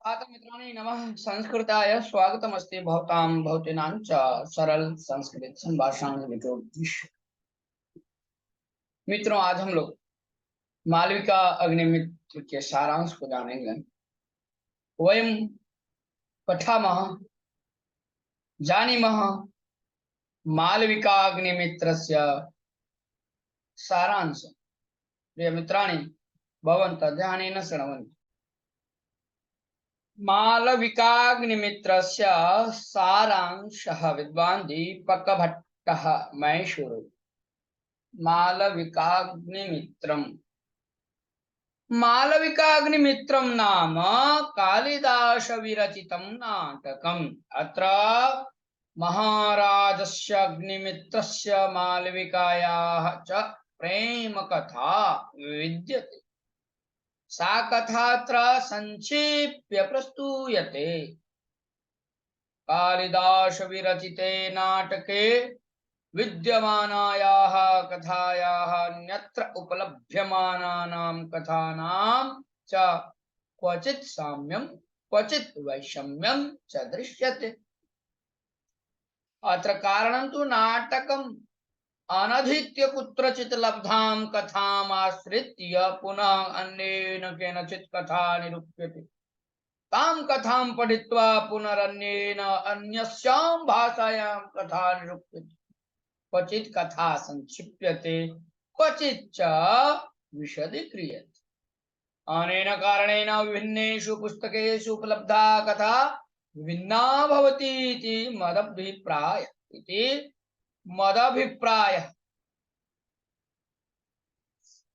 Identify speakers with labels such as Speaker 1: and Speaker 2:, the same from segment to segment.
Speaker 1: मित्राणि नमः संस्कृताय स्वागतमस्ति भवतां भवतीनां च सरल संस्कृत संभाषण मित्रों, आज हम लोग मालविका अग्निमित्र के सारांश को जानेंगे। वयम पठामः जानीमः मालविका अग्निमित्रस्य सारांश। प्रिय मित्राणि, भवन्तः ध्यानेन शृण्वन्तु। मालविकाग्निमित्रस्य सारांशः विद्वान् दीपकभट्टः मैसूरु। मालविकाग्निमित्रम् मालविकाग्निमित्रं नाम कालिदासविरचितं नाटकम्। अत्र महाराजस्य अग्निमित्रस्य मालविकायाः च प्रेमकथा विद्यते। सा कथात्र संक्षिप्य प्रस्तूयते। कालिदास विरचिते नाटके विद्यमानायाः कथायाः अन्यत्र उपलभ्यमानानां कथानां च क्वचित् साम्यं क्वचित् वैषम्यं च दृश्यते। अत्र कारणं तु नाटकम् अनधीत्य कुत्रचित् लब्धां कथाम् आश्रित्य पुनः अन्येन केनचित् कथा निरूप्यते। तां कथां पठित्वा पुनरन्येन अन्यस्यां भाषायां कथा निरूप्यते। क्वचित् कथा संक्षिप्यते, क्वचित् च विशदीक्रियते। अनेन कारणेन विभिन्नेषु पुस्तकेषु उपलब्धा कथा विभिन्ना भवति इति मदभिप्रायः।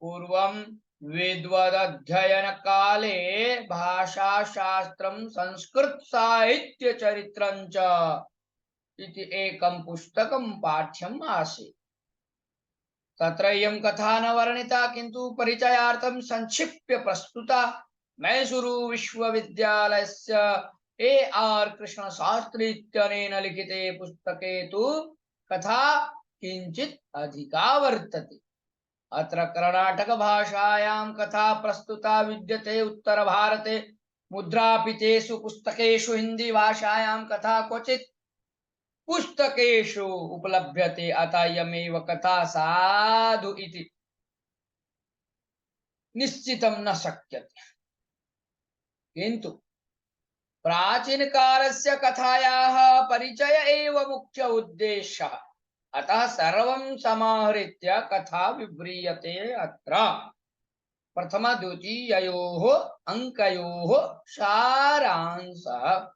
Speaker 1: पूर्वं विद्वदध्ययनकाले भाषाशास्त्रं संस्कृतसाहित्यचरित्रं च इति एकं पुस्तकं पाठ्यम् आसीत्। तत्र इयं कथा न वर्णिता, किन्तु परिचयार्थं संक्षिप्य प्रस्तुता। मैसूरु विश्वविद्यालयस्य A.R. कृष्णशास्त्री इत्यनेन लिखिते पुस्तके तु कथा किञ्चित् अधिका वर्तते। अत्र कर्णाटक भाषायां कथा प्रस्तुता विद्यते। उत्तर भारते मुद्रापितेषु पुस्तकेषु हिंदी भाषायां कथा क्वचित् पुस्तकेषु उपलभ्यते। अतः इयमेव कथा साधु इति निश्चितं न शक्यते। किन्तु प्राचीनकालस्य कथायाः परिचय एव मुख्य उद्देश्यः। अतः सर्वं समाहृत्य कथा विव्रियते अत्र। प्रथम द्वितीययोः अंकयोः सारांशः।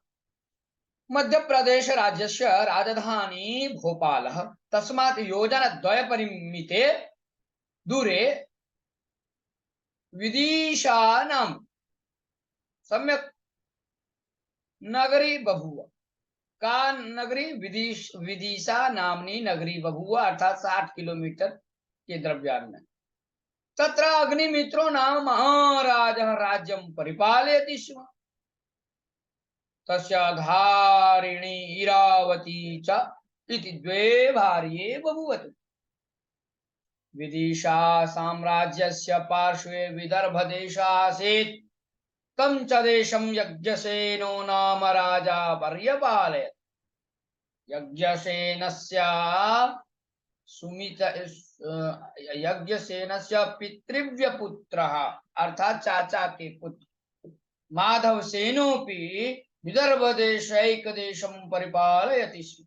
Speaker 1: मध्य प्रदेश राज्यस्य राजधानी भोपालः। तस्मात् योजनद्वयपरिमिते दूरे विदिशा नाम सम्यक् नगरी बभूव। का नगरी? विदिशा नामनी नगरी बभूव, अर्थात 60 किलोमीटर के द्रव्यांतर में। तत्र अग्निमित्रो नाम महाराजः राज्यं परिपालयति स्म। तस्य धारिणी इरावती च इति द्वे भार्ये बभूवत्। विदिशा साम्राज्यस्य पार्श्वे विदर्भ देशः आसीत्। तं च देशं यज्ञसेनो नाम राजा पर्यपालयत्। यज्ञसेनस्य पितृव्यपुत्रः अर्थात चाचा के पुत्र माधवसेनोऽपि विदर्भ देशं परिपालयति स्म।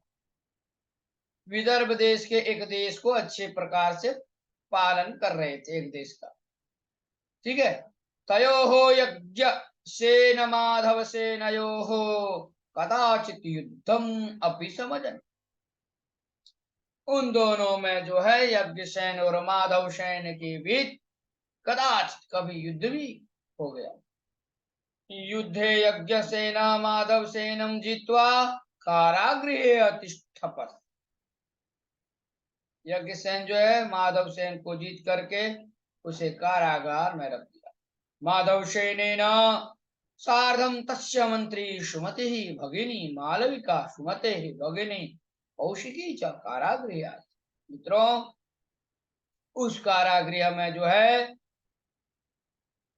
Speaker 1: विदर्भ देश के एक देश को अच्छे प्रकार से पालन कर रहे थे, एक देश का। ठीक है। तयोः यज्ञसेन माधवसेनयोः कदाचित् युद्धम् अपि समजन्। उन दोनों में जो है यज्ञसेन और माधवसेन के बीच कदाचित् कभी युद्ध भी हो गया। युद्धे यज्ञसेन माधवसेनं जित्वा कारागृहे अतिष्ठपत्। यज्ञसेन जो है माधवसेन को जीत करके उसे कारागार में रख दिया। माधवसेनेन सार्धं तस्य मंत्री सुमतिः भगिनी मालविका सुमतेः भगिनी कौशिकी च कारागृहे आसीत्। मित्रों, उस कारागृह में जो है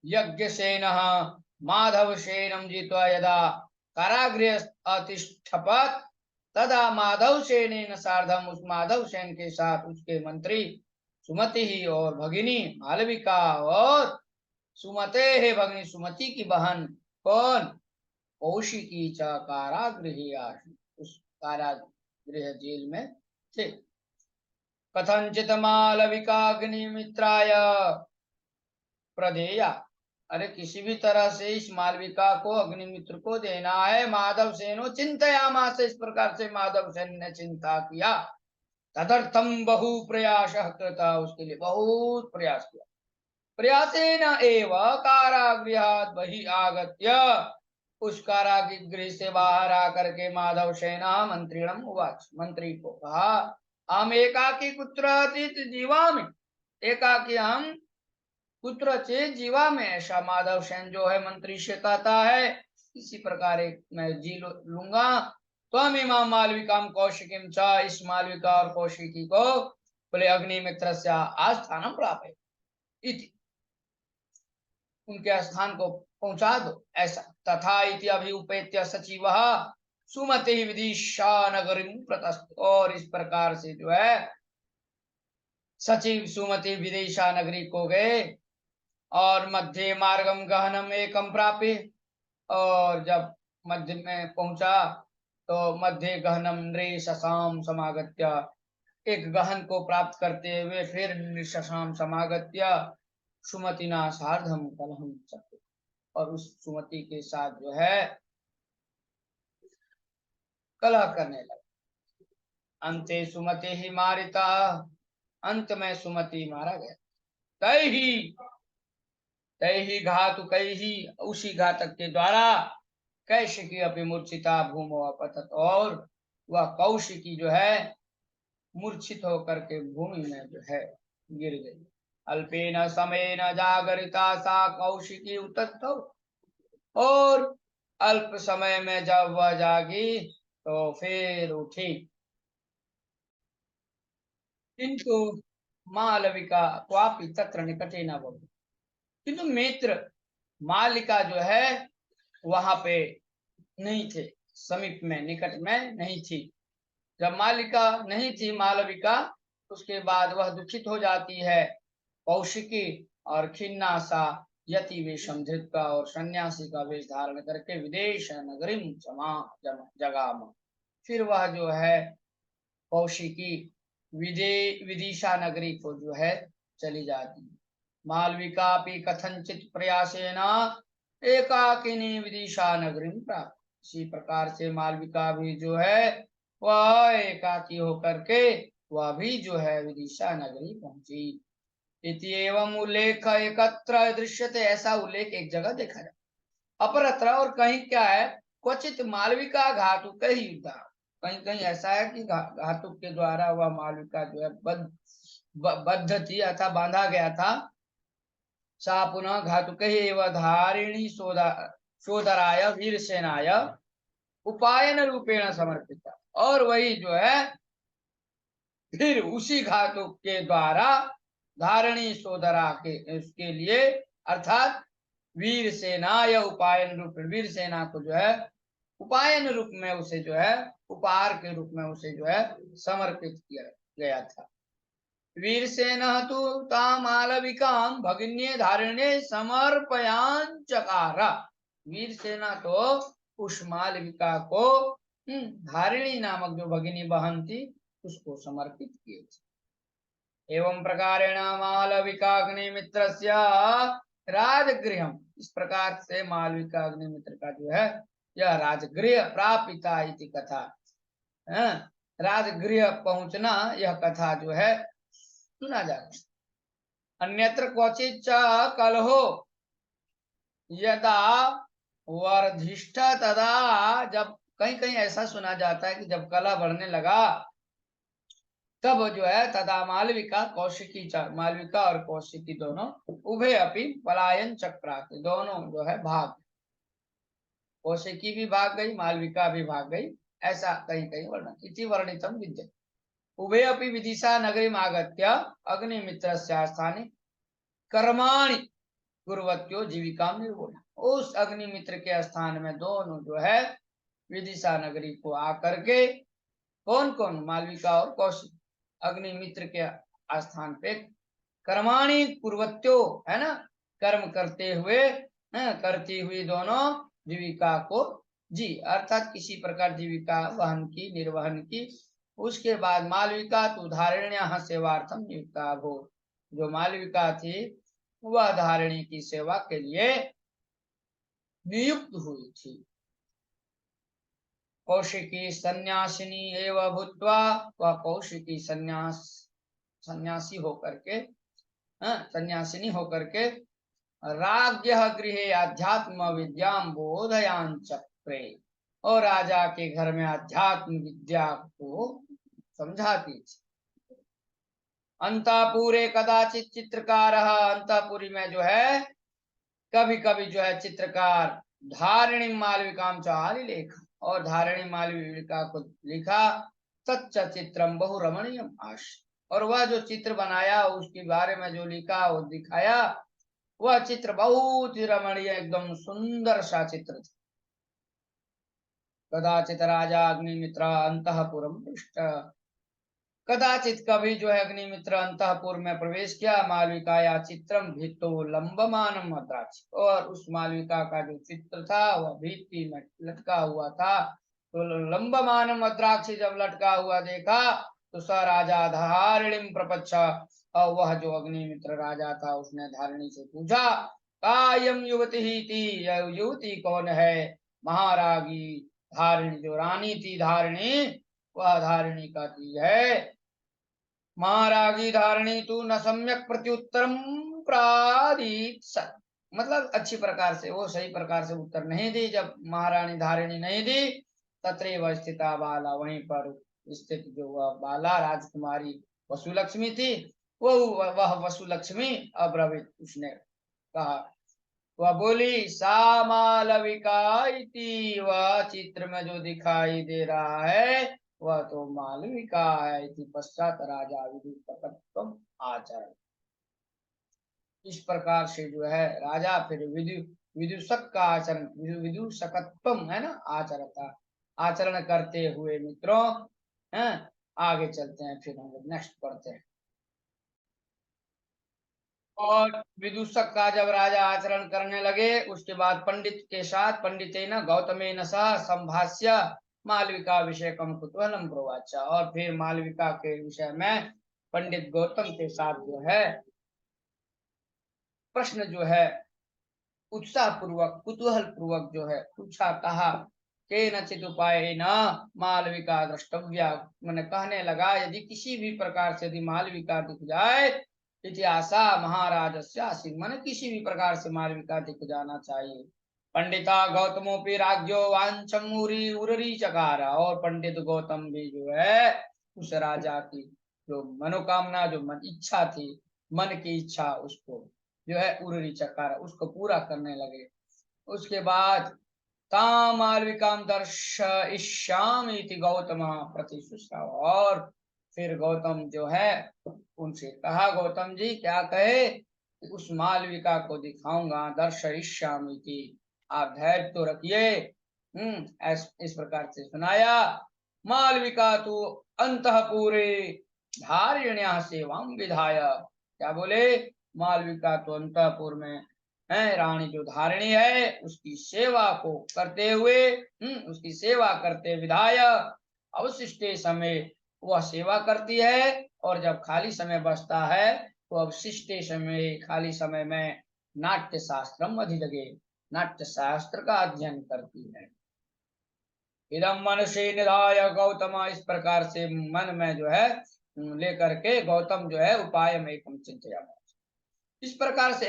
Speaker 1: यज्ञसेनः माधवसेनं जित्वा यदा कारागृहे अतिष्ठपत तदा माधवसेनेन सार्धम, उस माधवसेन के साथ उसके मंत्री सुमति ही और भगिनी मालविका और सुमते है भगिनी सुमति की बहन कौन कौशिकी च कारागृहे आसी, उस कारागृह जेल में थे। कथंचित मालविकाग्निमित्राय प्रदेया, अरे किसी भी तरह से इस मालविका को अग्निमित्र को देना है। माधव सेनो चिंतयामास, इस प्रकार से माधव सेन ने चिंता किया। तदर्थम बहु प्रयास कृता, उसके लिए बहुत प्रयास किया। प्रयासेन एव कारागृहात् बहि आगत्य, उस कारागृह से बाहर आकर के माधव सेना मंत्रिणम उवाच, मंत्री को कहा, हम एकाकी कुत्र अतीत जीवामि, एकाकी हम पुत्र चेत जीवा में, ऐसा माधव सेन जो है मंत्री से कहता है, इसी प्रकार एक मैं जी लूंगा। त्वम इमाम मालविकाम कौशिकीम च, इस मालविका और कौशिकी को बोले अग्निमित्र से आस्थानम प्राप्त, इति उनके स्थान को पहुंचा दो ऐसा। तथा इति अभिउपेत्य सचिव सुमति विदिशा नगरीम प्रतस्थ, और इस प्रकार से जो है सचिव सुमति विदिशा नगरी को गए और मध्य मार्गम गहनम एकम प्राप्य, और जब मध्य में पहुंचा तो मध्य गहनम नृशसाम समागत्य, एक गहन को प्राप्त करते हुए फिर नृशसाम समागत्य सुमतिना सार्धम कलहम चक्र, और उस सुमति के साथ जो है कलह करने लगे। अंते सुमति ही मारिता, अंत में सुमति मारा गया। तय ही घातु कई ही, उसी घातक के द्वारा कैशिकी अपनी मूर्छिता भूमो अपतत, और वह कौशिकी जो है मूर्छित होकर के भूमि में जो है गिर गई। अल्पेन समय न जागरिता सा कौशिकी उतस्थ, और अल्प समय में जब वह जागी तो फिर उठी। किंतु मालविका क्वापि तत्र निकटे न भवति, किंतु मित्र मालिका जो है वहां पे नहीं थे, समीप में निकट में नहीं थी। जब मालिका नहीं थी मालविका, उसके बाद वह दुखित हो जाती है कौशिकी, और खिन्ना सा यति वेशम धृत्वा, और सन्यासी का वेश धारण करके विदेश नगरीम जगाम, फिर वह जो है कौशिकी विदिशा नगरी को जो है चली जाती है। मालविका भी कथनचित प्रयासेन एकाकिनी विदिशा नगरी प्राप्त, इसी प्रकार से मालविका भी जो है वह एकाकी होकर के वह भी जो है विदिशा नगरी पहुंची। इति एवं उल्लेख एकत्र दृश्यते, ऐसा उल्लेख एक जगह देखा जाए। अपरत्र, और कहीं क्या है, क्वचित मालविका घातुक ही युद्ध, कहीं कहीं ऐसा है कि घातुक के द्वारा वह मालविका जो है बद्ध थी अथा बांधा गया था। सा पुनः घातुक एवं धारिणी सोदराय वीर सेनाय उपायन रूपेण समर्पित, और वही जो है फिर उसी घातुक के द्वारा धारिणी सोदरा के उसके लिए, अर्थात वीर सेना या उपायन रूप, वीर सेना को जो है उपायन रूप में उसे जो है उपहार के रूप में उसे जो है समर्पित किया गया था। वीर सेना तो मालविकाम भगिन्ये धारिणे समर्पयान चकारा, वीर सेना तो उस मालविका को धारिणी नामक जो भगिनी बहन थी उसको समर्पित किए थे। एवं प्रकारेण मालविका अग्निमित्र राजगृह, इस प्रकार से मालविका अग्निमित्र का जो है यह राजगृह प्रापिता इति कथा, राजगृह पहुंचना यह कथा जो है सुना जाता है। अन्यत्र क्वचित कलहो यदा वर्धिष्ठ तदा, जब कहीं कहीं ऐसा सुना जाता है कि जब कलह बढ़ने लगा तब जो है तदा मालविका कौशिकी, मालविका और कौशिकी दोनों उभय अपनी पलायन चक्रात, दोनों जो है भाग, कौशिकी भी भाग गई मालविका भी भाग गई, ऐसा कहीं कहीं वर्णन इति वर्णितम विद्यते। उभय अपि विदिशा नगरी आगत्य अग्निमित्र स्थाने कर्माणि कुर्वत्यो जीविका निर्वोण। उस अग्निमित्र के स्थान में दोनों जो है विदिशा नगरी को आकर के कौन कौन, मालविका और कौशिक, अग्निमित्र के स्थान पे कर्माणि कुर्वत्यो है ना, कर्म करते हुए, करती हुई दोनों जीविका को जी, अर्थात किसी प्रकार जीविका वहन की, निर्वहन की। उसके बाद मालविका तो धारण्या सेवार्थम नियुक्ता भो, जो मालविका थी वह धारिणी की सेवा के लिए नियुक्त हुई थी। कौशिकी सन्यासिनी एवं भूत्वा, वह कौशिकी सन्यासी होकर के, सन्यासिनी होकर के राज्ञ गृहे अध्यात्म विद्याम बोधयान चक्रे, और राजा के घर में अध्यात्म विद्या को समझाती थी। अंतापुरे कदाचित चित्रकार, अंतापुरी में जो है कभी कभी जो है चित्रकार धारिणी मालविकाम चाली लेखा, और धारिणी मालविका को लिखा। सच्च चित्रम बहु रमणीयम आश, और वह जो चित्र बनाया उसके बारे में जो लिखा वो दिखाया, वह चित्र बहुत ही रमणीय, एकदम सुंदर सा चित्र था। कदाचित राजा अग्निमित्र अंतःपुरम पृष्ठ, कदाचित कभी जो है अग्निमित्र अंतःपुर में प्रवेश किया। मालविकाया चित्रम भित्तो लंबमानम मद्राक्ष, और उस मालविका का जो चित्र था वह भित्ति में लटका हुआ था। तो लंबमानम मद्राक्ष जब लटका हुआ देखा तो स राजा धारिणीम प्रपच्छ, और वह जो अग्निमित्र राजा था उसने धारिणी से पूछा, कायम युवती ही थी, यह युवती कौन है? महारागी धारिणी, जो रानी थी धारिणी, वह धारिणी कहती है, महारागी धारिणी तू न सम्यक प्रत्युत्तरम प्रादीत्सत्, मतलब अच्छी प्रकार से, वो सही प्रकार से उत्तर नहीं दी। जब महारानी धारिणी नहीं दी, तत्रैव स्थिता बाला, वहीं पर स्थित जो वह बाला राजकुमारी वसुलक्ष्मी थी, वह वसुलक्ष्मी अब्रवीत, उसने कहा, वह बोली, सा मालविका इति, वह चित्र में जो दिखाई दे रहा है वह तो मालविका है। इति पश्चात राजा विदुषकत्वम आचरण, इस प्रकार से जो है राजा फिर विदुषक का आचरण, विदुषकत्वम है ना, आचरता, आचरण करते हुए मित्रों, हैं आगे चलते हैं, फिर हम नेक्स्ट पढ़ते हैं। और विदूषक का जब राजा आचरण करने लगे, उसके बाद पंडित के साथ, पंडितेन गौतमेन सह संभाष्य मालविका विषय कम कुतूहलम प्रोवाच, और फिर मालविका के विषय में पंडित गौतम के साथ जो है प्रश्न जो है उत्साह पूर्वक, कुतूहल पूर्वक जो है पूछा, कहा, केनचित उपाय न मालविका द्रष्टव्या, मैंने कहने लगा यदि किसी भी प्रकार से यदि मालविका दिख जाए, इतिहासा महाराज मन किसी भी प्रकार से मालविका दिख जाना चाहिए। पंडिता गौतमोपि राज्यो वांछम उररी चकार, और पंडित गौतम भी जो है उस राजा की जो मनोकामना, जो मन इच्छा थी, मन की इच्छा, उसको जो है उररी चकार, उसको पूरा करने लगे। उसके बाद ताम मालविकाम दर्शयिष्यामि इति गौतम प्रतिशुश्राव, और फिर गौतम जो है उनसे कहा, गौतम जी क्या कहे, उस मालविका को दिखाऊंगा, दर्शयिष्यामि इति, आप धैर्य तो रखिए। इस प्रकार से सुनाया। मालविका तो अंतःपुरे धारिण्या सेवाम विधाय, क्या बोले, मालविका तो अंतःपुर में है, रानी जो धारिणी है उसकी सेवा को करते हुए, उसकी सेवा करते विधाय, अवशिष्टे समय वह सेवा करती है, और जब खाली समय बचता है तो अवशिष्टे समय, खाली समय में नाट्य शास्त्रम अधिलगे, नाट्य शास्त्र का अध्ययन करती है। इदम मनसे निधाय गौतम, इस प्रकार से मन में जो है लेकर के गौतम जो है उपाय में एकम चिंतया, इस प्रकार से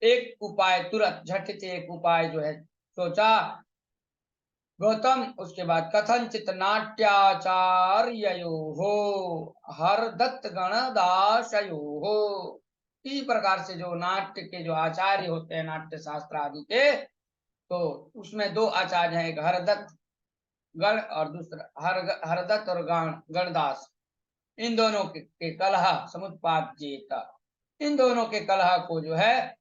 Speaker 1: एक उपाय, तुरंत झटित एक उपाय जो है सोचा गौतम। उसके बाद कथनचित नाट्याचार्यो हो हरदत्त गणदासयो हो, इसी प्रकार से जो नाट्य के जो आचार्य होते हैं, नाट्य शास्त्र आदि के, तो उसमें दो आचार्य हैं, एक हरदत्त गण और दूसरा हरदत्त और गणदास, इन दोनों के कलह समुत्पाद जेता, इन दोनों के कलह को जो है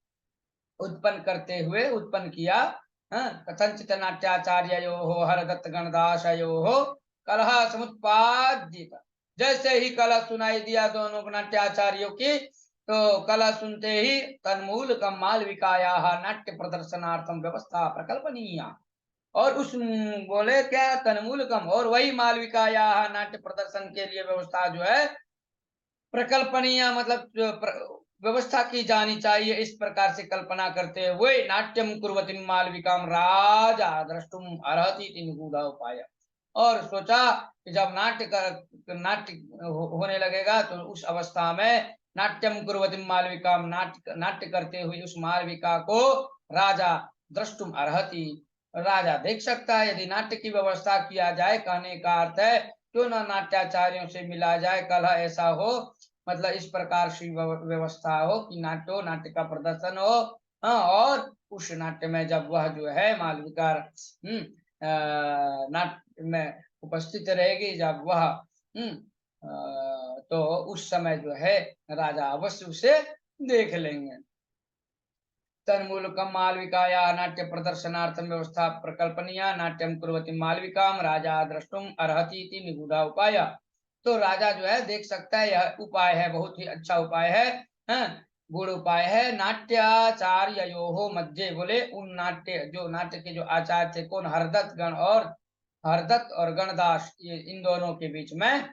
Speaker 1: उत्पन्न करते हुए उत्पन्न किया। कथंचित नाट्याचार्यो हो हरदत्त गणदासयो हो कलह समुत्पादित। जैसे ही कलह सुनाई दिया दोनों नाट्याचार्यों की, तो कलह सुनते ही तन्मूल कम मालविकाया नाट्य प्रदर्शनार्थम व्यवस्था प्रकल्पनीय। और उस बोले क्या तन्मूलकम, और वही मालविकाया नाट्य प्रदर्शन के लिए व्यवस्था जो है प्रकल्पनीय, मतलब व्यवस्था की जानी चाहिए। इस प्रकार से कल्पना करते हुए नाट्यम कुर्वती मालविकाम राजा द्रष्टुम अर्हति निगूढ़ उपाय। और सोचा कि जब नाट्य होने लगेगा तो उस अवस्था में नाट्यम कुर्वती मालविकाम, नाट्य करते हुए उस मालविका को राजा द्रष्टुम अर्हति, राजा देख सकता है। यदि नाट्य की व्यवस्था किया जाए, कहने का अर्थ है क्यों ना नाट्याचार्यों से मिला जाए, कलह ऐसा हो, मतलब इस प्रकार की व्यवस्था हो कि नाट्य का प्रदर्शन हो। और उस नाट्य में जब वह जो है मालविका नाट्य में उपस्थित रहेगी, जब वह तो उस समय जो है राजा अवश्य उसे देख लेंगे। तन्मूलकम मालविकाया नाट्य प्रदर्शनार्थम व्यवस्था प्रकल्पनीय नाट्यम कुर्वती मालविकाम राजा द्रष्टुम अर्हति निगूढ़ उपाय। तो राजा जो है देख सकता है, यह उपाय है, बहुत ही अच्छा उपाय है, गूढ़ उपाय है। नाट्याचार्यों मध्य, बोले उन नाट्य के जो आचार्य थे, कौन, हरदत्त और गणदास, ये इन दोनों के बीच में।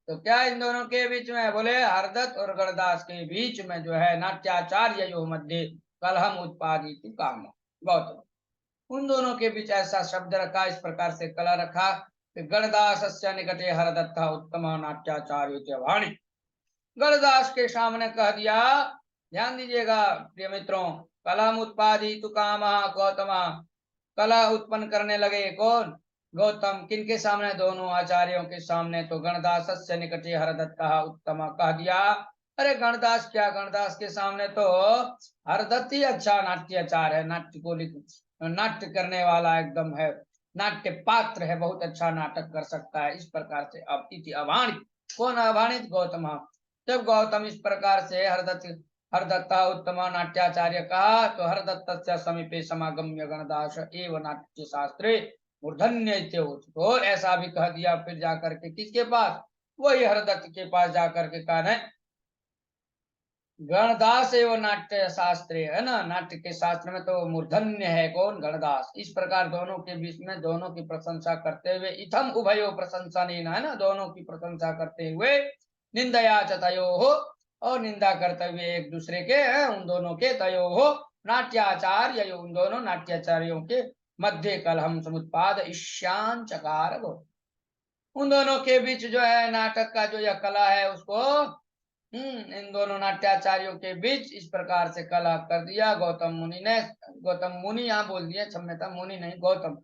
Speaker 1: तो क्या इन दोनों के बीच में, बोले हरदत्त और गणदास के बीच में जो है नाट्याचार्यों मध्य कलहम उत्पादित काम। गौतम, उन दोनों के बीच ऐसा शब्द रखा, इस प्रकार से कला रखा कि गणदास निकटे हरदत्त उत्तम नाट्याचार्य वाणी। गणदास के सामने कह दिया, ध्यान दीजिएगा प्रिय मित्रों, कलम उत्पादित काम गौतम, कला उत्पन्न करने लगे कौन, गौतम। किनके सामने, दोनों आचार्यों के सामने। तो गणदास निकटे हरदत्त उत्तम कह दिया। अरे गणदास क्या, गणदास के सामने तो हरदत्त ही अच्छा नाट्याचार है, नाट्य करने वाला एकदम है, नाट्य पात्र है, बहुत अच्छा नाटक कर सकता है। इस प्रकार से अब इति अभाणित, कौन अभाणित, गौतम। जब गौतम इस प्रकार से हरदत्त उत्तम नाट्याचार्य कहा, तो हरदत्त समीपे समागम्य गणदास एवं नाट्य शास्त्रे मूर्धन्य। और ऐसा भी कह दिया फिर जाकर के किसके पास, वही हरदत्त के पास जाकर के कहा, गणदास एवं नाट्य शास्त्र है ना, नाट्य के शास्त्र में तो मूर्धन्य है कौन, गणदास। इस प्रकार दोनों के बीच में दोनों की प्रशंसा करते हुए, इथम उभयो प्रशंसा है ना, दोनों की प्रशंसा करते हुए, निंदया चतयो हो, और निंदा करते हुए एक दूसरे के, उन दोनों के, तयो हो नाट्याचार्य, उन दोनों नाट्याचार्यों के मध्य कलहम समुत्पाद ईशान चकार। उन दोनों के बीच जो है नाटक का जो यह कला है, उसको इन दोनों नाट्याचार्यों के बीच इस प्रकार से कला कर दिया गौतम मुनि ने। गौतम मुनि यहाँ बोल दिया, क्षम्यता, मुनि नहीं, गौतम।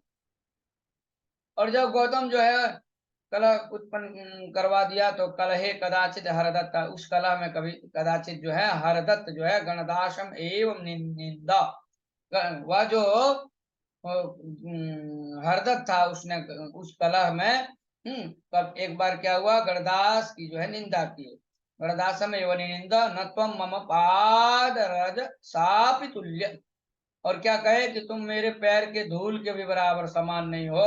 Speaker 1: और जब गौतम जो है कला उत्पन्न करवा दिया, तो कलहे कदाचित हरदत्त, उस कला में कभी कदाचित जो है हरदत्त जो है गणदासम एवं निंदा, वह जो हरदत्त था, उसने उस कला में तब एक बार क्या हुआ, गणदास की जो है निंदा की। गणदासम एवं निंदा न त्वम मम पाद रज सापि तुल्य, और क्या कहे कि तुम मेरे पैर के धूल के भी बराबर समान नहीं हो।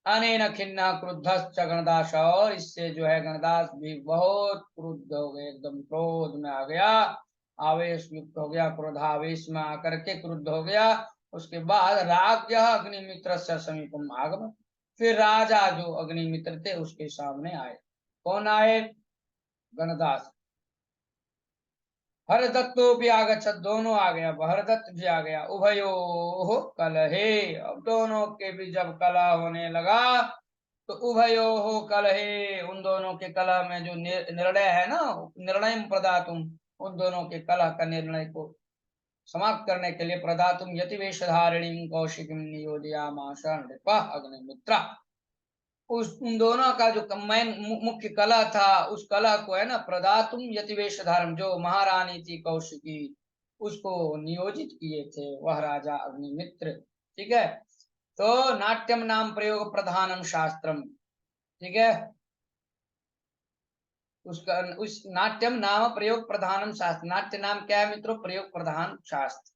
Speaker 1: अनेन खिन्ना क्रुद्ध गणदास, और इससे जो है गणदास भी बहुत क्रुद्ध हो गए, एकदम क्रोध में आ गया, आवेश युक्त हो गया, क्रोधावेश में आकर के क्रुद्ध हो गया। उसके बाद राज्य अग्निमित्र से समीपम आगम, फिर राजा जो अग्निमित्र थे उसके सामने आए। कौन आए, गणदास। हरदत्तो भी आगच्छत, दोनों आ गया, हरदत्त भी आ गया। उभयो कलहे, अब दोनों के भी जब कला होने लगा, तो उभयो कलहे, उन दोनों के कला में जो निर्णय है ना, निर्णय प्रदातुम, उन दोनों के कला का निर्णय को समाप्त करने के लिए प्रदातुम यतिवेश धारिणी कौशिकीम नियोजयामास नृपः अग्निमित्रा। उन दोनों का जो मेन मुख्य कला था, उस कला को है ना प्रदातुम यतिवेश धारण, जो महारानी थी कौशिकी, उसको नियोजित किए थे वह राजा अग्निमित्र। ठीक है, तो नाट्यम नाम प्रयोग प्रधानम शास्त्रम, ठीक है, उसका उस नाट्यम नाम प्रयोग प्रधानम शास्त्र, नाट्य नाम क्या है मित्रों, प्रयोग प्रधान शास्त्र।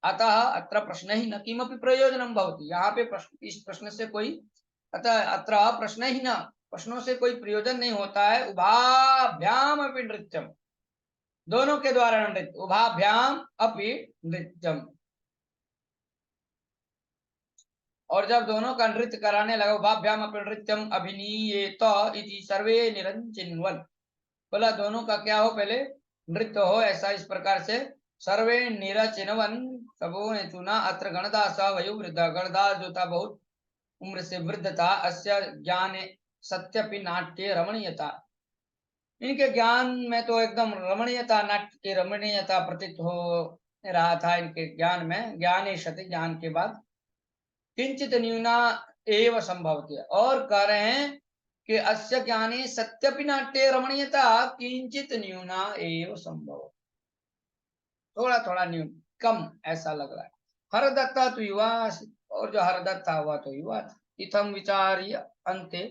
Speaker 1: अतः अत्र प्रश्न ही न किमपि प्रयोजनं भवति। यहाँ पे प्रश्न, इस प्रश्न से कोई, अतः अत्र प्रश्न ही न, प्रश्नों से कोई प्रयोजन नहीं होता है। उभाभ्याम अपि नृत्यम, दोनों के द्वारा नृत्य, उभाभ्याम अपि नृत्यम। और जब दोनों का नृत्य कराने लगा, उभाभ्याम अपि नृत्यम अभिनीयेत इति सर्वे निरंचिन्वन्, बोला दोनों का क्या हो, पहले नृत्य हो, ऐसा इस प्रकार से सर्वे निरचिन्वन्, सबों ने चुना। अत्र गणदास वयोवृद्ध, गणदास जो था बहुत उम्र से वृद्ध था। अस्य ज्ञान सत्यपि नाट्य रमणीयता, इनके ज्ञान में तो एकदम रमणीयता, नाट्य की रमणीयता प्रतीत हो रहा था इनके ज्ञान में। ज्ञाने सति, ज्ञान के बाद किंचित न्यूना एव संभवती, और कह रहे हैं कि अस्य ज्ञाने सत्यपि नाट्य रमणीयता किंचित न्यूना एव संभव, थोड़ा थोड़ा न्यून, कम ऐसा लग रहा है। हरदत्ता तो युवा, और जो हरदत्त था वह तो युवा था। इथम विचार्य अंते,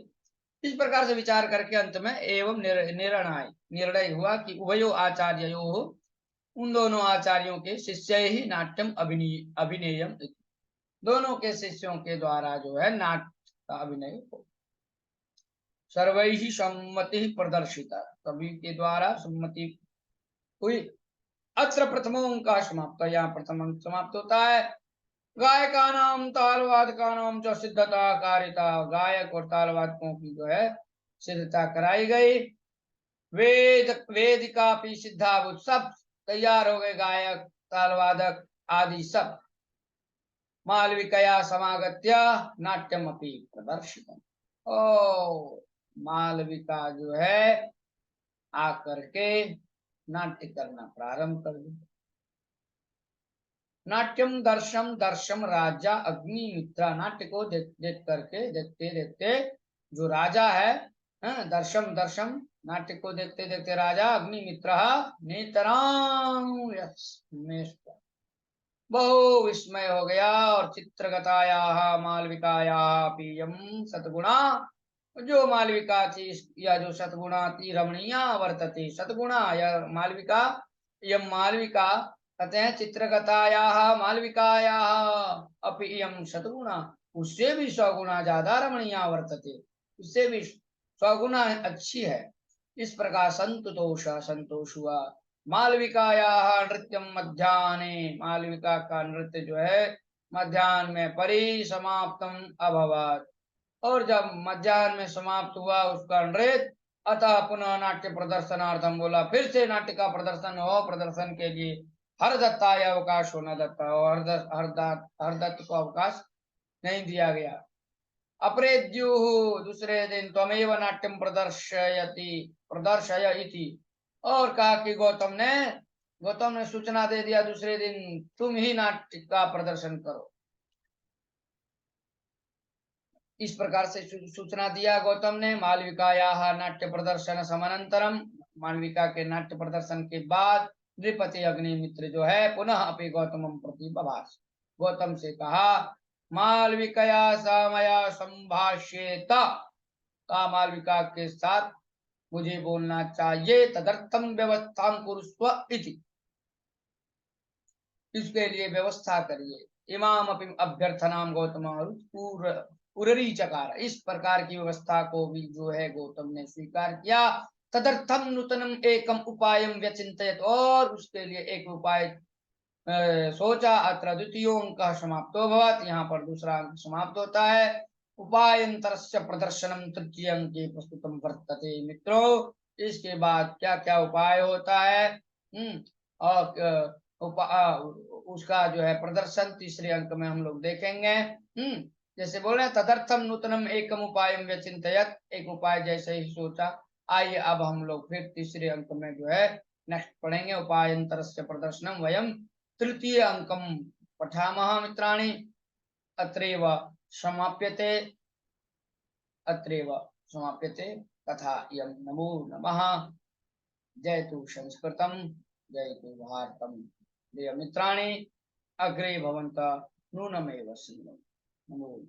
Speaker 1: इस प्रकार से विचार करके अंत में एवं निर्णय हुआ कि उभयो आचार्यो, उन दोनों आचार्यों के शिष्य ही नाट्यम अभिनेयम, दोनों के शिष्यों के द्वारा जो है नाट्य का अभिनय हो। सर्वै ही सम्मति प्रदर्शिता, सभी के द्वारा सम्मति हुई। अत्र प्रथमो अंक समाप्त, यहाँ प्रथम अंक समाप्त होता है। गायका नाम तालवादका नाम च सिद्धता कारिता, गायक और तालवादकों की जो है सिद्धता कराई गई। वेदिका भी सिद्धाभूत, सब तैयार हो गए, गायक तालवादक आदि सब। मालविकया समागत्य नाट्यम अपि प्रदर्शितम्, ओ मालविका जो है आकर के नाट्य करना प्रारंभ कर दिया। नाट्यम दर्शम दर्शम राजा अग्निमित्र, नाट्य को देख करके, देखते देखते जो राजा है, दर्शम दर्शम, नाट्य को देखते देखते राजा अग्निमित्र नेतरां बहु विस्मय हो गया। और चित्रगताया मालविकाया पीयम सतगुणा, जो मालविका थी या जो सतगुणा थी, रमणीया वर्तते सतगुणा, यह मालविका, यम मालविका कहते हैं चित्रगताया मालविकाया अपीयम सतगुणा, उससे भी 100 गुना ज्यादा रमणीया वर्तते, उससे भी 100 गुना अच्छी है। इस प्रकार संतोष, संतोष हुआ। मालविकाया नृत्यम मध्याह्ने, मालविका का नृत्य जो है मध्याह्न में परिसमाप्तम अभवत्, और जब मध्याह्न में समाप्त हुआ उसका नृत्य, अतः पुनः नाट्य प्रदर्शनार्थम, बोला फिर से नाट्य का प्रदर्शन हो, प्रदर्शन के लिए हरदत्ताय अवकाश होना दत्ता, और हरदत्त को अवकाश नहीं दिया गया। अप्रेद्युः, दूसरे दिन त्वमेव नाट्यम प्रदर्शय इति, और कहा कि गौतम ने सूचना दे दिया, दूसरे दिन तुम ही नाट्य का प्रदर्शन करो। इस प्रकार से सूचना दिया गौतम ने। मालविकाया नाट्य प्रदर्शन समानंतरम, मालविका के नाट्य प्रदर्शन के बाद नृपति अग्निमित्र जो है पुनः अपि गौतम प्रति बभाष, गौतम से कहा मालविकया सामया संभाष्येत, का मालविका के साथ मुझे बोलना चाहिए। तदर्थम व्यवस्था कुरुस्व इति, इसके लिए व्यवस्था करिए। इमाम अपि अभ्यर्थनाम गौतम उररी चकार, इस प्रकार की व्यवस्था को भी जो है गौतम ने स्वीकार किया। तदर्थम नूतनम एकम उपायम व्यचिंतयत, और उसके लिए एक उपाय सोचा। अत्र द्वितीयोंक समाप्तो भवत्, यहाँ पर दूसरा अंक समाप्त होता है। उपायंतरस्य प्रदर्शनम तृतीय अंके प्रस्तुतम वर्तते। मित्रों, इसके बाद क्या क्या उपाय होता है, और उसका जो है प्रदर्शन तीसरे अंक में हम लोग देखेंगे। जैसे बोल रहे हैं तदर्थम नूतनम एकम उपायम व्यचिंतयत, एक उपाय जैसे ही सोचा। आइए अब हम लोग फिर तीसरे अंक में जो है नेक्स्ट पढ़ेंगे। उपायंतरस्य प्रदर्शनम वयम तृतीय अंकम पठामः मित्राणि। अत्रैव समाप्यते, अत्रैव समाप्यते कथा इयं। नमो नमः। जयतु संस्कृतम, जयतु भारतम। प्रिय मित्राणि, अग्रे भवन्तः नूनमेव शृण्वन्तु। नमो